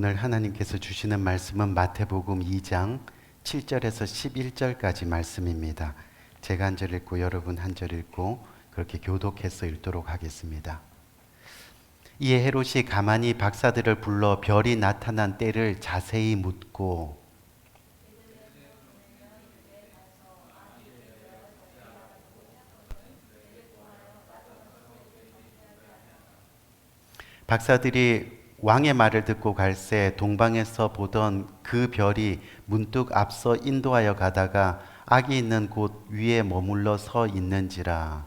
오늘 하나님께서 주시는 말씀은 마태복음 2장 7절에서 11절까지 말씀입니다. 제가 한 절 읽고 여러분 한 절 읽고 그렇게 교독해서 읽도록 하겠습니다. 이에 헤롯이 가만히 박사들을 불러 별이 나타난 때를 자세히 묻고 박사들이 왕의 말을 듣고 갈새 동방에서 보던 그 별이 문득 앞서 인도하여 가다가 악이 있는 곳 위에 머물러 서 있는지라.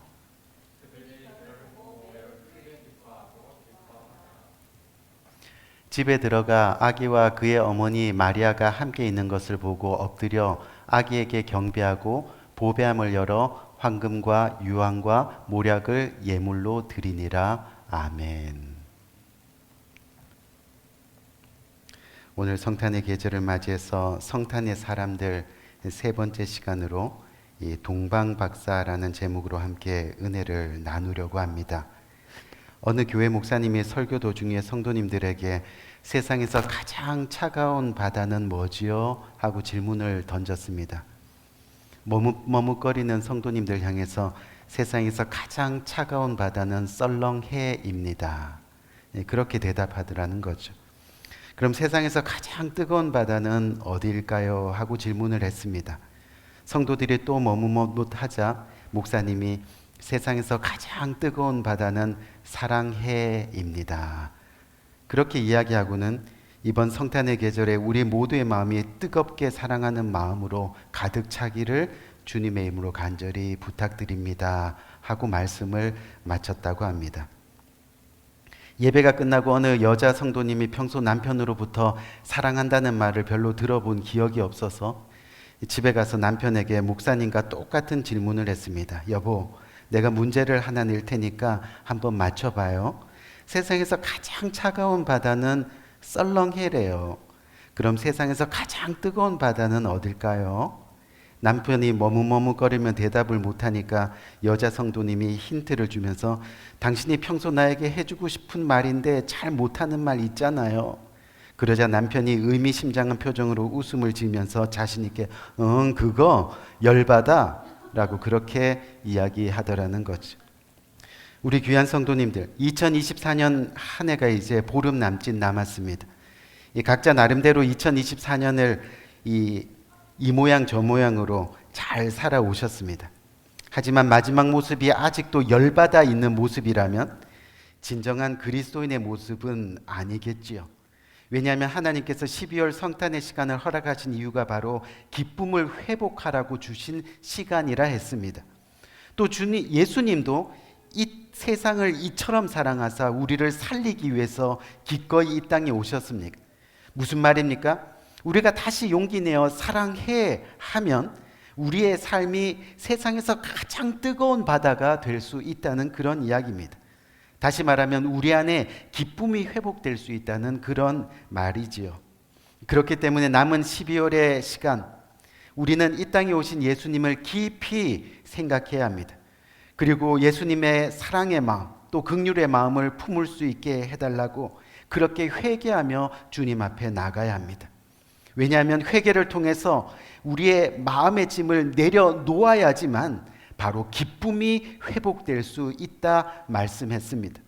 집에 들어가 아기와 그의 어머니 마리아가 함께 있는 것을 보고 엎드려 아기에게 경배하고 보배함을 열어 황금과 유황과 모략을 예물로 드리니라. 아멘. 오늘 성탄의 계절을 맞이해서 성탄의 사람들 세 번째 시간으로 이 동방박사라는 제목으로 함께 은혜를 나누려고 합니다. 어느 교회 목사님이 설교 도중에 성도님들에게 세상에서 가장 차가운 바다는 뭐지요? 하고 질문을 던졌습니다. 머뭇거리는 성도님들 향해서 세상에서 가장 차가운 바다는 썰렁해입니다. 그렇게 대답하더라는 거죠. 그럼 세상에서 가장 뜨거운 바다는 어디일까요? 하고 질문을 했습니다. 성도들이 또 머뭇하자 목사님이 세상에서 가장 뜨거운 바다는 사랑해입니다. 그렇게 이야기하고는 이번 성탄의 계절에 우리 모두의 마음이 뜨겁게 사랑하는 마음으로 가득 차기를 주님의 이름으로 간절히 부탁드립니다. 하고 말씀을 마쳤다고 합니다. 예배가 끝나고 어느 여자 성도님이 평소 남편으로부터 사랑한다는 말을 별로 들어본 기억이 없어서 집에 가서 남편에게 목사님과 똑같은 질문을 했습니다. 여보, 내가 문제를 하나 낼 테니까 한번 맞춰봐요. 세상에서 가장 차가운 바다는 썰렁해래요. 그럼 세상에서 가장 뜨거운 바다는 어딜까요? 남편이 머뭇거리며 대답을 못하니까 여자 성도님이 힌트를 주면서 당신이 평소 나에게 해주고 싶은 말인데 잘 못하는 말 있잖아요. 그러자 남편이 의미심장한 표정으로 웃음을 지으면서 자신 있게 그거 열받아 라고 그렇게 이야기하더라는 거죠. 우리 귀한 성도님들, 2024년 한 해가 이제 보름 남짓 남았습니다. 각자 나름대로 2024년을 이 모양 저 모양으로 잘 살아오셨습니다. 하지만 마지막 모습이 아직도 열받아 있는 모습이라면 진정한 그리스도인의 모습은 아니겠지요. 왜냐하면 하나님께서 12월 성탄의 시간을 허락하신 이유가 바로 기쁨을 회복하라고 주신 시간이라 했습니다. 또 예수님도 이 세상을 이처럼 사랑하사 우리를 살리기 위해서 기꺼이 이 땅에 오셨습니까? 무슨 말입니까? 우리가 다시 용기 내어 사랑해 하면 우리의 삶이 세상에서 가장 뜨거운 바다가 될 수 있다는 그런 이야기입니다. 다시 말하면 우리 안에 기쁨이 회복될 수 있다는 그런 말이지요. 그렇기 때문에 남은 12월의 시간, 우리는 이 땅에 오신 예수님을 깊이 생각해야 합니다. 그리고 예수님의 사랑의 마음, 또 긍휼의 마음을 품을 수 있게 해달라고 그렇게 회개하며 주님 앞에 나가야 합니다. 왜냐하면 회개를 통해서 우리의 마음의 짐을 내려놓아야지만 바로 기쁨이 회복될 수 있다 말씀했습니다.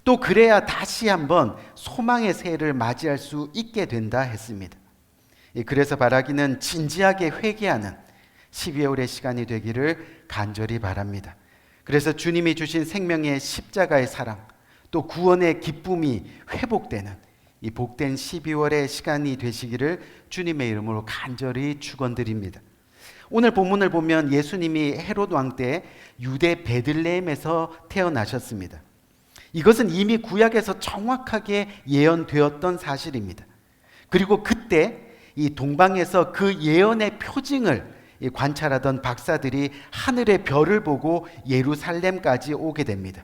또 그래야 다시 한번 소망의 새해를 맞이할 수 있게 된다 했습니다. 그래서 바라기는 진지하게 회개하는 12월의 시간이 되기를 간절히 바랍니다. 그래서 주님이 주신 생명의 십자가의 사랑, 또 구원의 기쁨이 회복되는 이 복된 12월의 시간이 되시기를 주님의 이름으로 간절히 축원드립니다. 오늘 본문을 보면 예수님이 헤롯 왕 때 유대 베들레헴에서 태어나셨습니다. 이것은 이미 구약에서 정확하게 예언되었던 사실입니다. 그리고 그때 이 동방에서 그 예언의 표징을 관찰하던 박사들이 하늘의 별을 보고 예루살렘까지 오게 됩니다.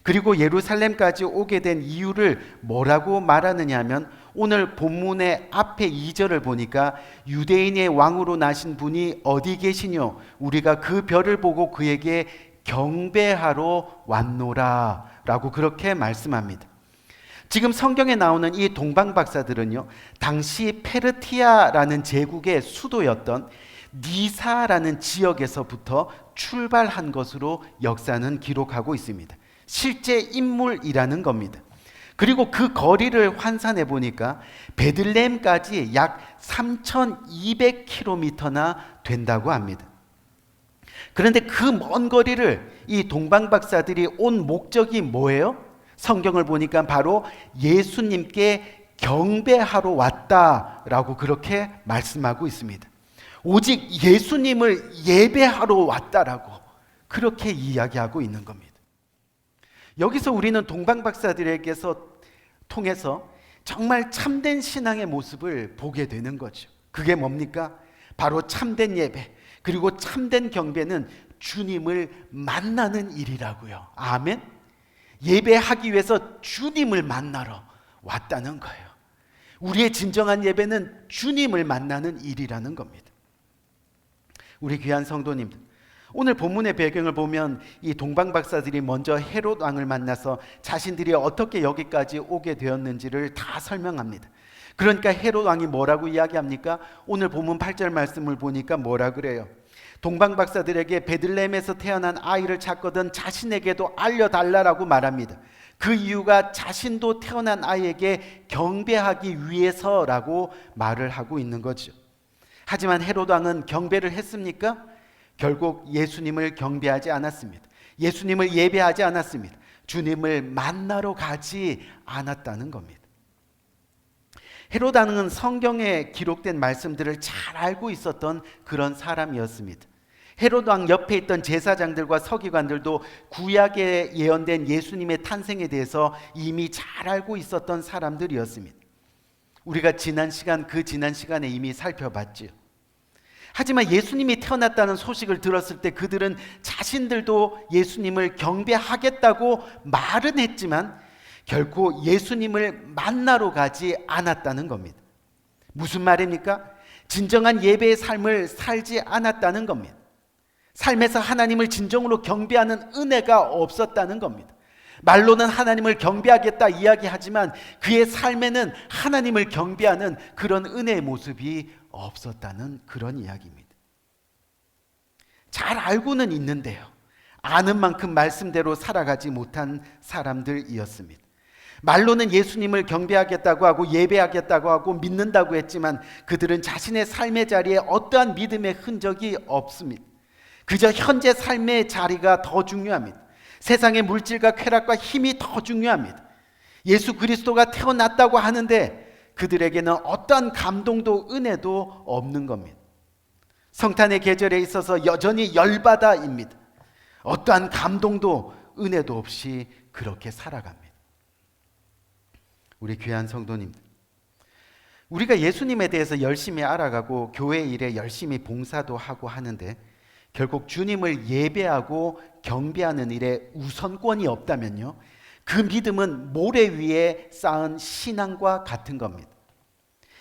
그리고 예루살렘까지 오게 된 이유를 뭐라고 말하느냐 하면 오늘 본문의 앞에 2절을 보니까 유대인의 왕으로 나신 분이 어디 계시뇨? 우리가 그 별을 보고 그에게 경배하러 왔노라 라고 그렇게 말씀합니다. 지금 성경에 나오는 이 동방 박사들은요, 당시 페르티아라는 제국의 수도였던 니사라는 지역에서부터 출발한 것으로 역사는 기록하고 있습니다. 실제 인물이라는 겁니다. 그리고 그 거리를 환산해 보니까 베들레헴까지 약 3,200km나 된다고 합니다. 그런데 그 먼 거리를 이 동방 박사들이 온 목적이 뭐예요? 성경을 보니까 바로 예수님께 경배하러 왔다라고 그렇게 말씀하고 있습니다. 오직 예수님을 예배하러 왔다라고 그렇게 이야기하고 있는 겁니다. 여기서 우리는 동방 박사들에게서 통해서 정말 참된 신앙의 모습을 보게 되는 거죠. 그게 뭡니까? 바로 참된 예배, 그리고 참된 경배는 주님을 만나는 일이라고요. 아멘. 예배하기 위해서 주님을 만나러 왔다는 거예요. 우리의 진정한 예배는 주님을 만나는 일이라는 겁니다. 우리 귀한 성도님들, 오늘 본문의 배경을 보면 이 동방 박사들이 먼저 헤롯 왕을 만나서 자신들이 어떻게 여기까지 오게 되었는지를 다 설명합니다. 그러니까 헤롯 왕이 뭐라고 이야기합니까? 오늘 본문 8절 말씀을 보니까 뭐라 그래요? 동방 박사들에게 베들레헴에서 태어난 아이를 찾거든 자신에게도 알려달라고 말합니다. 그 이유가 자신도 태어난 아이에게 경배하기 위해서라고 말을 하고 있는 거죠. 하지만 헤롯 왕은 경배를 했습니까? 결국 예수님을 경배하지 않았습니다. 예수님을 예배하지 않았습니다. 주님을 만나러 가지 않았다는 겁니다. 헤롯 왕은 성경에 기록된 말씀들을 잘 알고 있었던 그런 사람이었습니다. 헤롯 왕 옆에 있던 제사장들과 서기관들도 구약에 예언된 예수님의 탄생에 대해서 이미 잘 알고 있었던 사람들이었습니다. 우리가 지난 시간에 이미 살펴봤지요. 하지만 예수님이 태어났다는 소식을 들었을 때 그들은 자신들도 예수님을 경배하겠다고 말은 했지만 결코 예수님을 만나러 가지 않았다는 겁니다. 무슨 말입니까? 진정한 예배의 삶을 살지 않았다는 겁니다. 삶에서 하나님을 진정으로 경배하는 은혜가 없었다는 겁니다. 말로는 하나님을 경배하겠다 이야기하지만 그의 삶에는 하나님을 경배하는 그런 은혜의 모습이 없었다는 그런 이야기입니다. 잘 알고는 있는데요, 아는 만큼 말씀대로 살아가지 못한 사람들이었습니다. 말로는 예수님을 경배하겠다고 하고 예배하겠다고 하고 믿는다고 했지만 그들은 자신의 삶의 자리에 어떠한 믿음의 흔적이 없습니다. 그저 현재 삶의 자리가 더 중요합니다. 세상의 물질과 쾌락과 힘이 더 중요합니다. 예수 그리스도가 태어났다고 하는데 그들에게는 어떠한 감동도 은혜도 없는 겁니다. 성탄의 계절에 있어서 여전히 열받아입니다. 어떠한 감동도 은혜도 없이 그렇게 살아갑니다. 우리 귀한 성도님들, 우리가 예수님에 대해서 열심히 알아가고 교회 일에 열심히 봉사도 하고 하는데 결국 주님을 예배하고 경배하는 일에 우선권이 없다면요, 그 믿음은 모래 위에 쌓은 신앙과 같은 겁니다.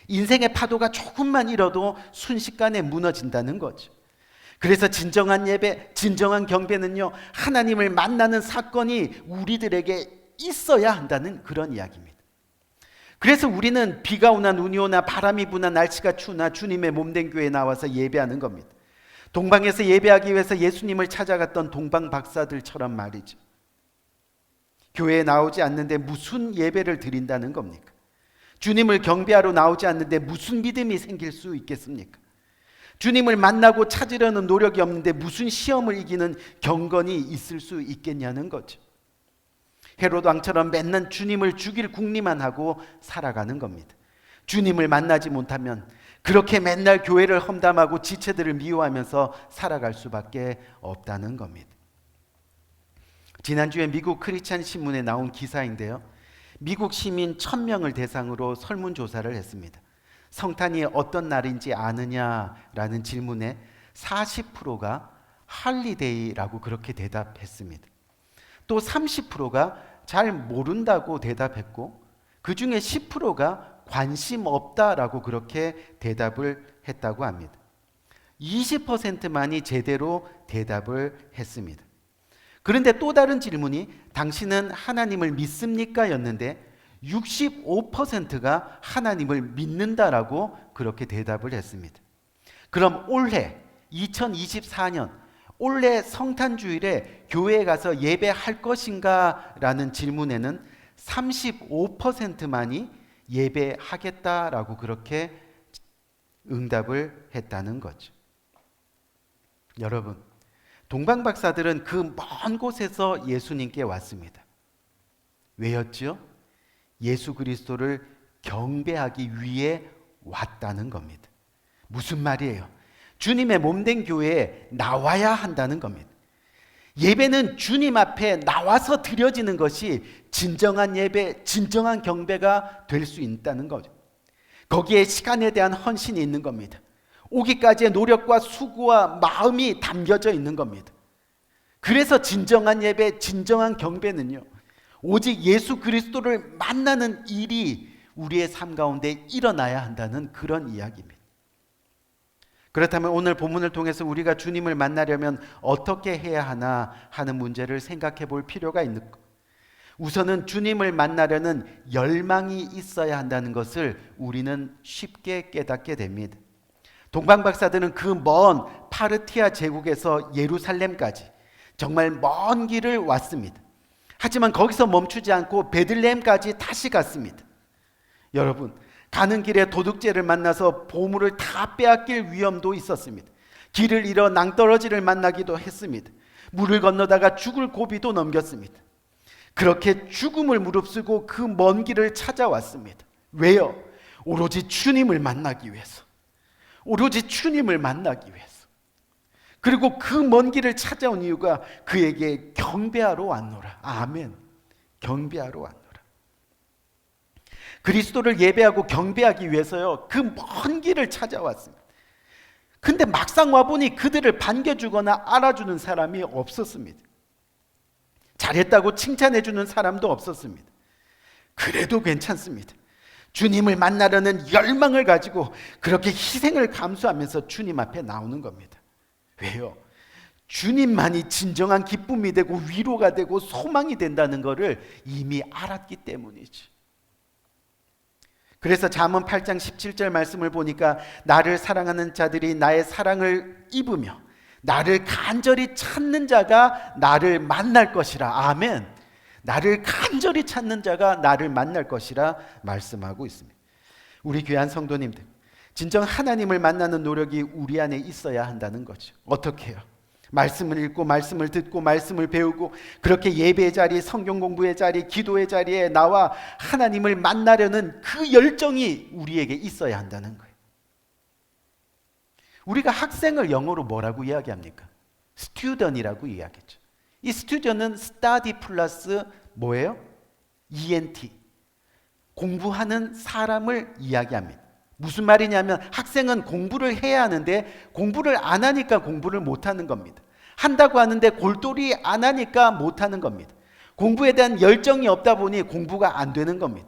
인생의 파도가 조금만 일어도 순식간에 무너진다는 거죠. 그래서 진정한 예배, 진정한 경배는요, 하나님을 만나는 사건이 우리들에게 있어야 한다는 그런 이야기입니다. 그래서 우리는 비가 오나 눈이 오나 바람이 부나 날씨가 추나 주님의 몸된 교회에 나와서 예배하는 겁니다. 동방에서 예배하기 위해서 예수님을 찾아갔던 동방 박사들처럼 말이죠. 교회에 나오지 않는데 무슨 예배를 드린다는 겁니까? 주님을 경배하러 나오지 않는데 무슨 믿음이 생길 수 있겠습니까? 주님을 만나고 찾으려는 노력이 없는데 무슨 시험을 이기는 경건이 있을 수 있겠냐는 거죠. 헤롯 왕처럼 맨날 주님을 죽일 궁리만 하고 살아가는 겁니다. 주님을 만나지 못하면 그렇게 맨날 교회를 험담하고 지체들을 미워하면서 살아갈 수밖에 없다는 겁니다. 지난주에 미국 크리스찬 신문에 나온 기사인데요, 미국 시민 1000명을 대상으로 설문조사를 했습니다. 성탄이 어떤 날인지 아느냐라는 질문에 40%가 할리데이라고 그렇게 대답했습니다. 또 30%가 잘 모른다고 대답했고 그 중에 10%가 관심 없다라고 그렇게 대답을 했다고 합니다. 20%만이 제대로 대답을 했습니다. 그런데 또 다른 질문이 당신은 하나님을 믿습니까? 였는데 65%가 하나님을 믿는다라고 그렇게 대답을 했습니다. 그럼 올해 2024년 올해 성탄주일에 교회에 가서 예배할 것인가? 라는 질문에는 35%만이 예배하겠다라고 그렇게 응답을 했다는 거죠. 여러분, 동방박사들은 그 먼 곳에서 예수님께 왔습니다. 왜였죠? 예수 그리스도를 경배하기 위해 왔다는 겁니다. 무슨 말이에요? 주님의 몸된 교회에 나와야 한다는 겁니다. 예배는 주님 앞에 나와서 드려지는 것이 진정한 예배, 진정한 경배가 될 수 있다는 거죠. 거기에 시간에 대한 헌신이 있는 겁니다. 오기까지의 노력과 수고와 마음이 담겨져 있는 겁니다. 그래서 진정한 예배, 진정한 경배는요, 오직 예수 그리스도를 만나는 일이 우리의 삶 가운데 일어나야 한다는 그런 이야기입니다. 그렇다면 오늘 본문을 통해서 우리가 주님을 만나려면 어떻게 해야 하나 하는 문제를 생각해 볼 필요가 있는 것. 우선은 주님을 만나려는 열망이 있어야 한다는 것을 우리는 쉽게 깨닫게 됩니다. 동방박사들은 그 먼 파르티아 제국에서 예루살렘까지 정말 먼 길을 왔습니다. 하지만 거기서 멈추지 않고 베들레헴까지 다시 갔습니다. 여러분, 가는 길에 도둑질을 만나서 보물을 다 빼앗길 위험도 있었습니다. 길을 잃어 낭떠러지를 만나기도 했습니다. 물을 건너다가 죽을 고비도 넘겼습니다. 그렇게 죽음을 무릅쓰고 그 먼 길을 찾아왔습니다. 왜요? 오로지 주님을 만나기 위해서. 오로지 주님을 만나기 위해서. 그리고 그 먼 길을 찾아온 이유가 그에게 경배하러 왔노라. 아멘. 경배하러 왔노라. 그리스도를 예배하고 경배하기 위해서요, 그 먼 길을 찾아왔습니다. 근데 막상 와보니 그들을 반겨주거나 알아주는 사람이 없었습니다. 잘했다고 칭찬해주는 사람도 없었습니다. 그래도 괜찮습니다. 주님을 만나려는 열망을 가지고 그렇게 희생을 감수하면서 주님 앞에 나오는 겁니다. 왜요? 주님만이 진정한 기쁨이 되고 위로가 되고 소망이 된다는 것을 이미 알았기 때문이지. 그래서 잠언 8장 17절 말씀을 보니까 나를 사랑하는 자들이 나의 사랑을 입으며 나를 간절히 찾는 자가 나를 만날 것이라. 아멘. 나를 간절히 찾는 자가 나를 만날 것이라 말씀하고 있습니다. 우리 귀한 성도님들, 진정 하나님을 만나는 노력이 우리 안에 있어야 한다는 거죠. 어떻게 해요? 말씀을 읽고 말씀을 듣고 말씀을 배우고 그렇게 예배의 자리, 성경 공부의 자리, 기도의 자리에 나와 하나님을 만나려는 그 열정이 우리에게 있어야 한다는 거예요. 우리가 학생을 영어로 뭐라고 이야기합니까? 스튜던이라고 이야기했죠. 이 스튜던은 study 플러스 뭐예요? ENT. 공부하는 사람을 이야기합니다. 무슨 말이냐면 학생은 공부를 해야 하는데 공부를 안 하니까 공부를 못하는 겁니다. 한다고 하는데 골똘히 안 하니까 못하는 겁니다. 공부에 대한 열정이 없다 보니 공부가 안 되는 겁니다.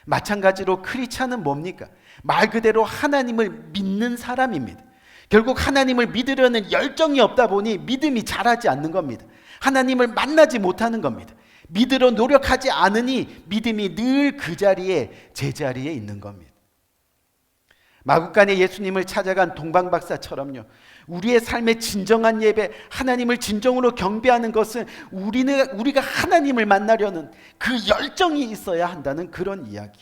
마찬가지로 크리스찬은 뭡니까? 말 그대로 하나님을 믿는 사람입니다. 결국 하나님을 믿으려는 열정이 없다 보니 믿음이 자라지 않는 겁니다. 하나님을 만나지 못하는 겁니다. 믿으려 노력하지 않으니 믿음이 늘 그 자리에 제자리에 있는 겁니다. 마국간에 예수님을 찾아간 동방박사처럼요, 우리의 삶의 진정한 예배, 하나님을 진정으로 경배하는 것은 우리가 하나님을 만나려는 그 열정이 있어야 한다는 그런 이야기.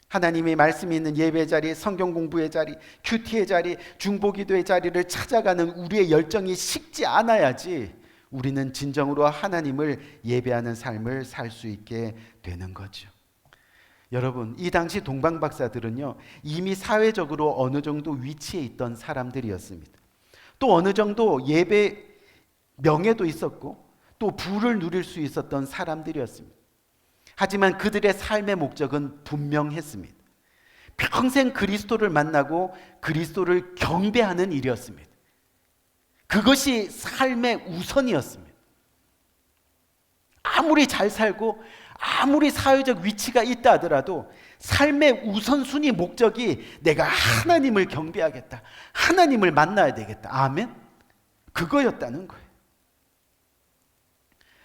하나님의 말씀이 있는 예배 자리, 성경 공부의 자리, 큐티의 자리, 중보기도의 자리를 찾아가는 우리의 열정이 식지 않아야지 우리는 진정으로 하나님을 예배하는 삶을 살 수 있게 되는 거죠. 여러분, 이 당시 동방박사들은요, 이미 사회적으로 어느 정도 위치에 있던 사람들이었습니다. 또 어느 정도 예배 명예도 있었고 또 부를 누릴 수 있었던 사람들이었습니다. 하지만 그들의 삶의 목적은 분명했습니다. 평생 그리스도를 만나고 그리스도를 경배하는 일이었습니다. 그것이 삶의 우선이었습니다. 아무리 잘 살고 아무리 사회적 위치가 있다 하더라도 삶의 우선순위 목적이 내가 하나님을 경배하겠다, 하나님을 만나야 되겠다. 아멘? 그거였다는 거예요.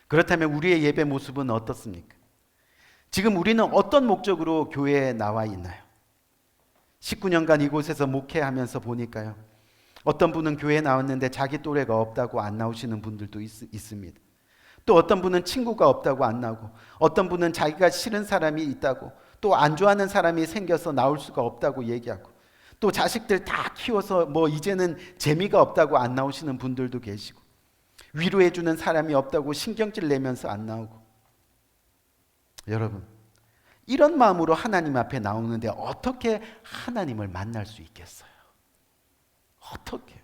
그렇다면 우리의 예배 모습은 어떻습니까? 지금 우리는 어떤 목적으로 교회에 나와 있나요? 19년간 이곳에서 목회하면서 보니까요, 어떤 분은 교회에 나왔는데 자기 또래가 없다고 안 나오시는 분들도 있습니다. 또 어떤 분은 친구가 없다고 안 나오고, 어떤 분은 자기가 싫은 사람이 있다고, 또 안 좋아하는 사람이 생겨서 나올 수가 없다고 얘기하고, 또 자식들 다 키워서 뭐 이제는 재미가 없다고 안 나오시는 분들도 계시고, 위로해주는 사람이 없다고 신경질 내면서 안 나오고. 여러분, 이런 마음으로 하나님 앞에 나오는데 어떻게 하나님을 만날 수 있겠어요? 어떻게?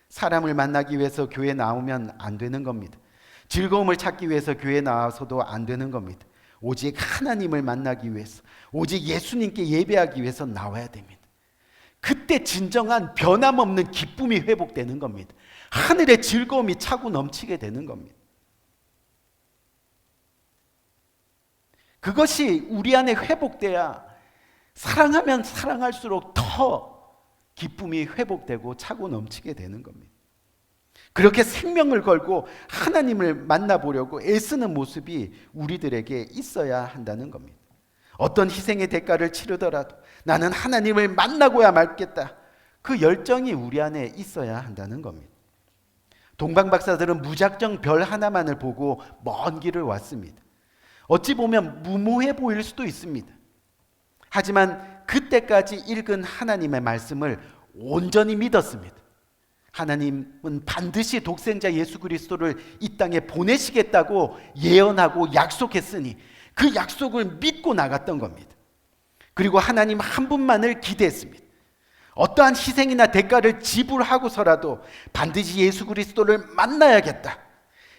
사람을 만나기 위해서 교회에 나오면 안 되는 겁니다. 즐거움을 찾기 위해서 교회에 나와서도 안 되는 겁니다. 오직 하나님을 만나기 위해서, 오직 예수님께 예배하기 위해서 나와야 됩니다. 그때 진정한 변함없는 기쁨이 회복되는 겁니다. 하늘의 즐거움이 차고 넘치게 되는 겁니다. 그것이 우리 안에 회복돼야 사랑하면 사랑할수록 더 기쁨이 회복되고 차고 넘치게 되는 겁니다. 그렇게 생명을 걸고 하나님을 만나보려고 애쓰는 모습이 우리들에게 있어야 한다는 겁니다. 어떤 희생의 대가를 치르더라도 나는 하나님을 만나고야 말겠다. 그 열정이 우리 안에 있어야 한다는 겁니다. 동방박사들은 무작정 별 하나만을 보고 먼 길을 왔습니다. 어찌 보면 무모해 보일 수도 있습니다. 하지만 그때까지 읽은 하나님의 말씀을 온전히 믿었습니다. 하나님은 반드시 독생자 예수 그리스도를 이 땅에 보내시겠다고 예언하고 약속했으니 그 약속을 믿고 나갔던 겁니다. 그리고 하나님 한 분만을 기대했습니다. 어떠한 희생이나 대가를 지불하고서라도 반드시 예수 그리스도를 만나야겠다.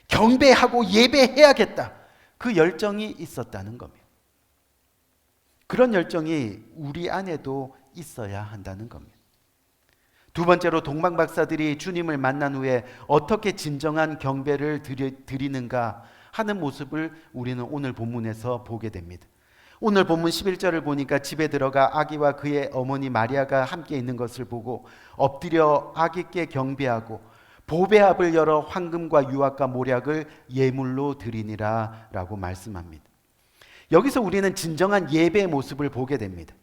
경배하고 예배해야겠다. 그 열정이 있었다는 겁니다. 그런 열정이 우리 안에도 있어야 한다는 겁니다. 두 번째로 동방박사들이 주님을 만난 후에 어떻게 진정한 경배를 드리는가 하는 모습을 우리는 오늘 본문에서 보게 됩니다. 오늘 본문 11절을 보니까 집에 들어가 아기와 그의 어머니 마리아가 함께 있는 것을 보고 엎드려 아기께 경배하고 보배압을 열어 황금과 유압과 모략을 예물로 드리니라 라고 말씀합니다. 여기서 우리는 진정한 예배의 모습을 보게 됩니다.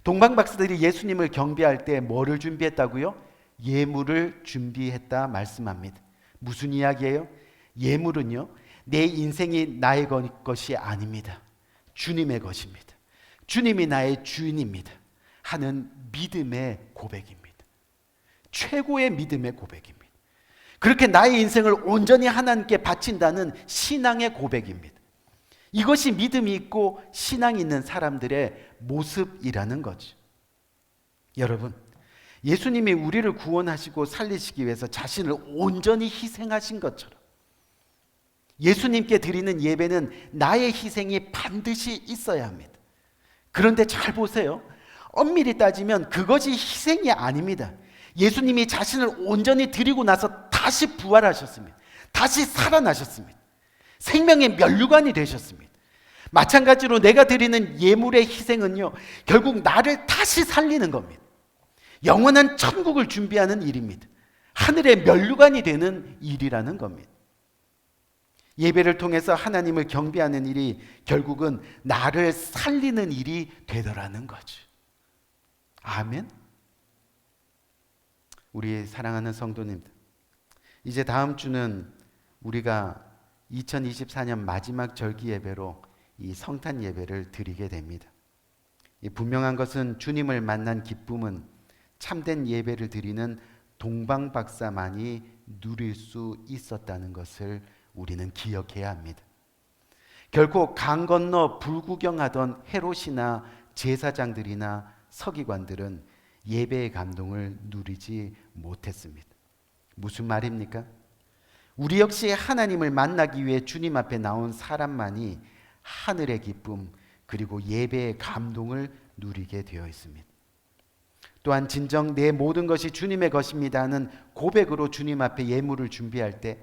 동방박사들이 예수님을 경배할 때 뭐를 준비했다고요? 예물을 준비했다 말씀합니다. 무슨 이야기예요? 예물은요, 내 인생이 나의 것이 아닙니다. 주님의 것입니다. 주님이 나의 주인입니다 하는 믿음의 고백입니다. 최고의 믿음의 고백입니다. 그렇게 나의 인생을 온전히 하나님께 바친다는 신앙의 고백입니다. 이것이 믿음이 있고 신앙이 있는 사람들의 모습이라는 거죠. 여러분, 예수님이 우리를 구원하시고 살리시기 위해서 자신을 온전히 희생하신 것처럼 예수님께 드리는 예배는 나의 희생이 반드시 있어야 합니다. 그런데 잘 보세요. 엄밀히 따지면 그것이 희생이 아닙니다. 예수님이 자신을 온전히 드리고 나서 다시 부활하셨습니다. 다시 살아나셨습니다. 생명의 면류관이 되셨습니다. 마찬가지로 내가 드리는 예물의 희생은요, 결국 나를 다시 살리는 겁니다. 영원한 천국을 준비하는 일입니다. 하늘의 면류관이 되는 일이라는 겁니다. 예배를 통해서 하나님을 경배하는 일이 결국은 나를 살리는 일이 되더라는 거죠. 아멘. 우리 사랑하는 성도님들, 이제 다음 주는 우리가 2024년 마지막 절기 예배로 이 성탄 예배를 드리게 됩니다. 분명한 것은 주님을 만난 기쁨은 참된 예배를 드리는 동방박사만이 누릴 수 있었다는 것을 우리는 기억해야 합니다. 결코 강 건너 불구경하던 헤롯이나 제사장들이나 서기관들은 예배의 감동을 누리지 못했습니다. 무슨 말입니까? 우리 역시 하나님을 만나기 위해 주님 앞에 나온 사람만이 하늘의 기쁨 그리고 예배의 감동을 누리게 되어 있습니다. 또한 진정 내 모든 것이 주님의 것입니다 하는 고백으로 주님 앞에 예물을 준비할 때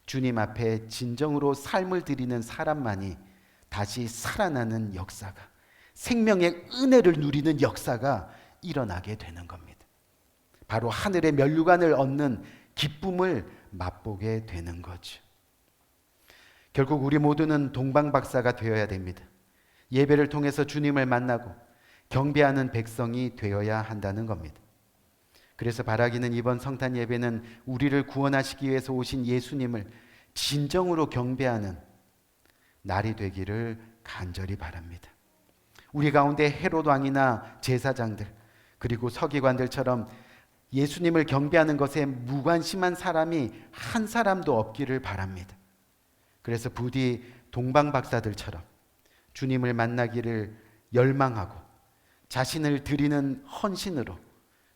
주님 앞에 진정으로 삶을 드리는 사람만이 다시 살아나는 역사가, 생명의 은혜를 누리는 역사가 일어나게 되는 겁니다. 바로 하늘의 면류관을 얻는 기쁨을 맛보게 되는 거죠. 결국 우리 모두는 동방박사가 되어야 됩니다. 예배를 통해서 주님을 만나고 경배하는 백성이 되어야 한다는 겁니다. 그래서 바라기는 이번 성탄 예배는 우리를 구원하시기 위해서 오신 예수님을 진정으로 경배하는 날이 되기를 간절히 바랍니다. 우리 가운데 헤롯 왕이나 제사장들 그리고 서기관들처럼 예수님을 경배하는 것에 무관심한 사람이 한 사람도 없기를 바랍니다. 그래서 부디 동방박사들처럼 주님을 만나기를 열망하고 자신을 드리는 헌신으로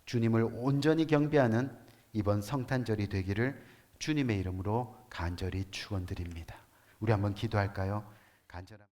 주님을 온전히 경배하는 이번 성탄절이 되기를 주님의 이름으로 간절히 축원드립니다. 우리 한번 기도할까요? 간절합니다.